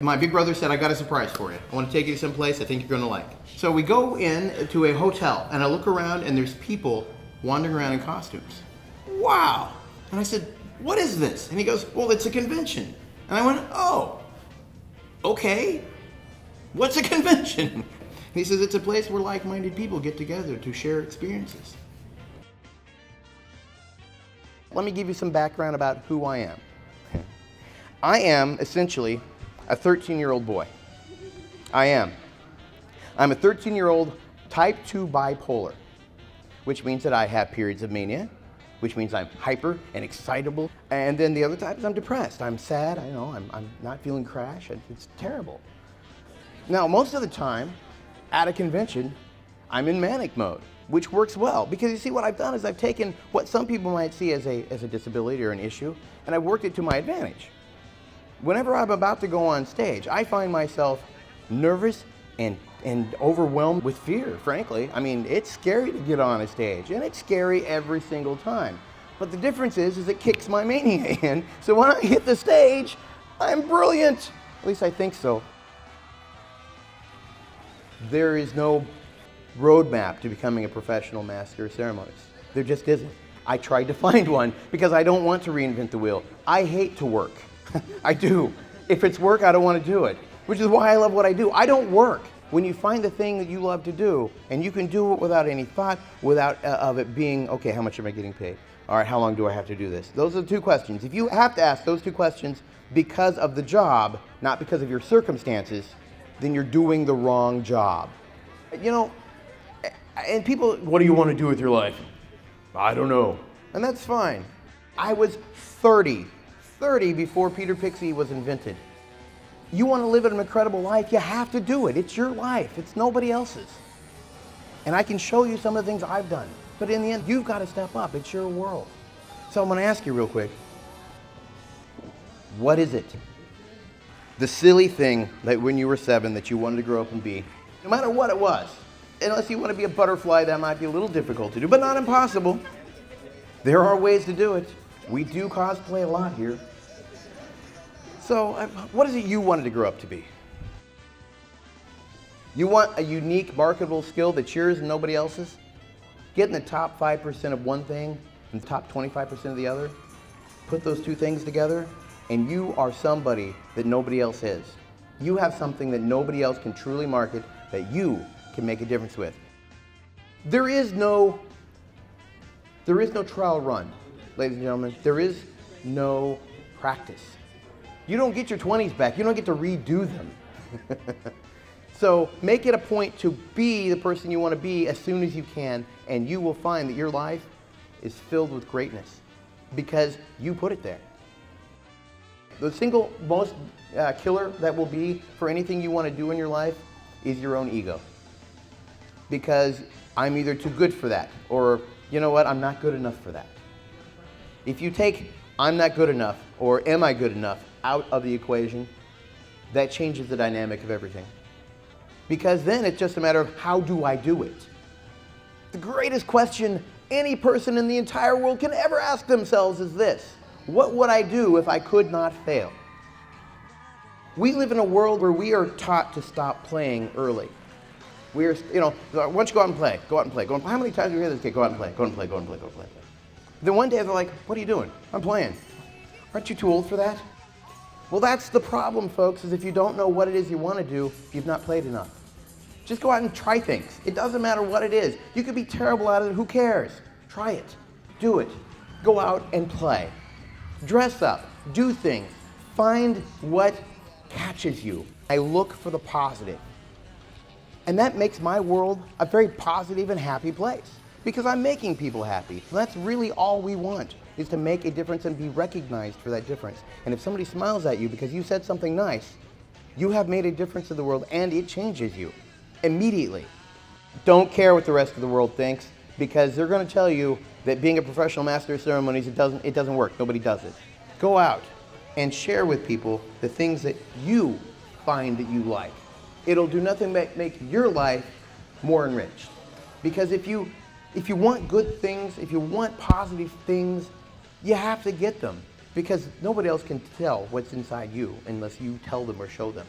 My big brother said, I got a surprise for you. I want to take you to some place I think you're going to like. So we go in to a hotel and I look around and there's people wandering around in costumes. Wow. And I said, what is this? And he goes, well, it's a convention. And I went, oh, okay. What's a convention? And he says, it's a place where like-minded people get together to share experiences. Let me give you some background about who I am. I am essentially a 13-year-old boy. I am. I'm a 13-year-old type 2 bipolar, which means that I have periods of mania, which means I'm hyper and excitable. And then the other type is I'm depressed. I'm sad, I know, I'm not feeling crash, it's terrible. Now, most of the time, at a convention, I'm in manic mode, which works well, because you see what I've done is I've taken what some people might see as a disability or an issue, and I've worked it to my advantage. Whenever I'm about to go on stage, I find myself nervous and overwhelmed with fear, frankly. I mean, it's scary to get on a stage, and it's scary every single time. But the difference is it kicks my mania in, so when I hit the stage, I'm brilliant. At least I think so. There is no roadmap to becoming a professional master of ceremonies. There just isn't. I tried to find one because I don't want to reinvent the wheel. I hate to work. I do. If it's work, I don't want to do it, which is why I love what I do. I don't work. When you find the thing that you love to do, and you can do it without any thought, without of it being, okay, how much am I getting paid? All right, how long do I have to do this? Those are the two questions. If you have to ask those two questions because of the job, not because of your circumstances, then you're doing the wrong job. You know, and people, what do you want to do with your life? I don't know. And that's fine. I was 30 before Peter Pixie was invented. You want to live an incredible life, you have to do it. It's your life, it's nobody else's. And I can show you some of the things I've done. But in the end, you've got to step up, it's your world. So I'm going to ask you real quick, what is it? The silly thing that when you were 7 that you wanted to grow up and be, no matter what it was. Unless you want to be a butterfly, that might be a little difficult to do, but not impossible. There are ways to do it. We do cosplay a lot here. So, what is it you wanted to grow up to be? You want a unique, marketable skill that's yours and nobody else's? Get in the top 5% of one thing and the top 25% of the other. Put those two things together, and you are somebody that nobody else is. You have something that nobody else can truly market that you can make a difference with. There is no trial run, ladies and gentlemen. There is no practice. You don't get your 20s back. You don't get to redo them. So make it a point to be the person you want to be as soon as you can, and you will find that your life is filled with greatness because you put it there. The single most killer that will be for anything you want to do in your life is your own ego. Because I'm either too good for that, or you know what, I'm not good enough for that. If you take I'm not good enough or am I good enough out of the equation, that changes the dynamic of everything. Because then it's just a matter of how do I do it? The greatest question any person in the entire world can ever ask themselves is this: what would I do if I could not fail? We live in a world where we are taught to stop playing early. We're, you know, why don't you go out and play? Go out and play. Go and play. How many times do you hear this kid? Go out and play. Go and play. Go and play. Go and play. Then one day they're like, what are you doing? I'm playing. Aren't you too old for that? Well, that's the problem, folks, is if you don't know what it is you want to do, you've not played enough. Just go out and try things. It doesn't matter what it is. You could be terrible at it. Who cares? Try it. Do it. Go out and play. Dress up. Do things. Find what catches you. I look for the positive. And that makes my world a very positive and happy place because I'm making people happy. So that's really all we want, is to make a difference and be recognized for that difference. And if somebody smiles at you because you said something nice, you have made a difference to the world and it changes you immediately. Don't care what the rest of the world thinks because they're going to tell you that being a professional master of ceremonies, it doesn't work. Nobody does it. Go out and share with people the things that you find that you like. It'll do nothing but make your life more enriched. Because if you want good things, if you want positive things, you have to get them. because nobody else can tell what's inside you unless you tell them or show them.